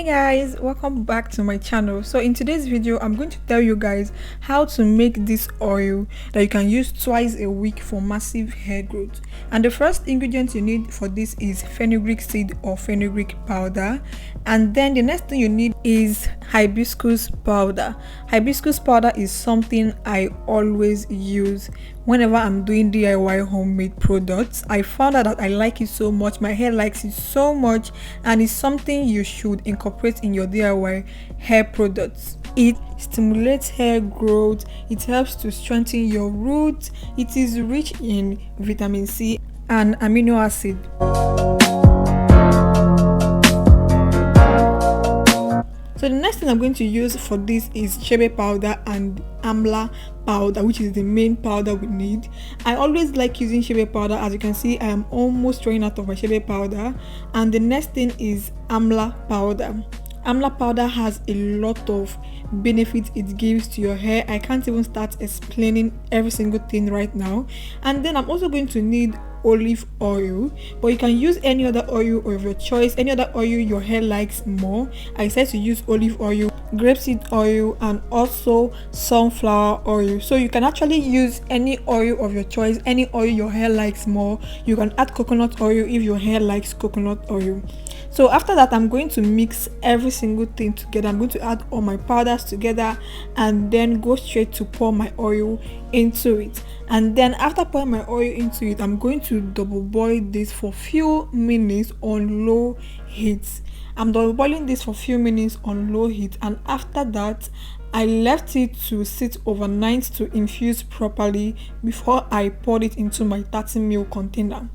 Hey guys, welcome back to my channel. So in today's video I'm going to tell you guys how to make this oil that you can use twice a week for massive hair growth. And the first ingredient you need for this is fenugreek seed or fenugreek powder, and then the next thing you need is hibiscus powder. Hibiscus powder is something I always use whenever I'm doing DIY homemade products. I found out that I like it so much, my hair likes it so much, and it's something you should incorporate in your DIY hair products. It stimulates hair growth, it helps to strengthen your roots, it is rich in vitamin C and amino acid. So the next thing I'm going to use for this is Chebe powder and Amla powder, which is the main powder we need. I always like using Chebe powder. As you can see, I am almost running out of my Chebe powder. And the next thing is Amla powder. Amla powder has a lot of benefits it gives to your hair. I can't even start explaining every single thing right now. And then I'm also going to need olive oil, but you can use any other oil of your choice, any other oil your hair likes more. I decided to use olive oil, grapeseed oil, and also sunflower oil. So you can actually use any oil of your choice, any oil your hair likes more. You can add coconut oil if your hair likes coconut oil. So after that, I'm going to mix every single thing together. I'm going to add all my powders together and then go straight to pour my oil into it. And then after pouring my oil into it, I'm going to double boil this for few minutes on low heat. I'm double boiling this for few minutes on low heat, and after that I left it to sit overnight to infuse properly before I poured it into my 30 ml container.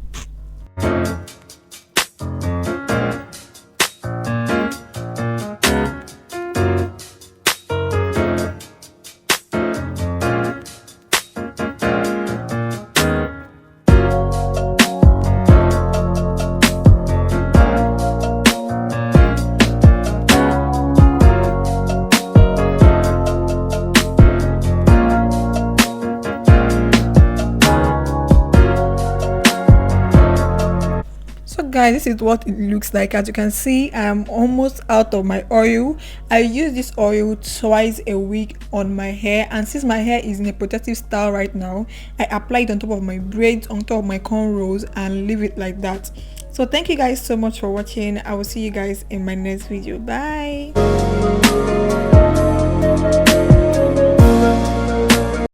Guys, this is what it looks like. As you can see, I am almost out of my oil. I use this oil twice a week on my hair, and since my hair is in a protective style right now, I apply it on top of my braids, on top of my cornrows, and leave it like that. So thank you guys so much for watching. I will see you guys in my next video. Bye.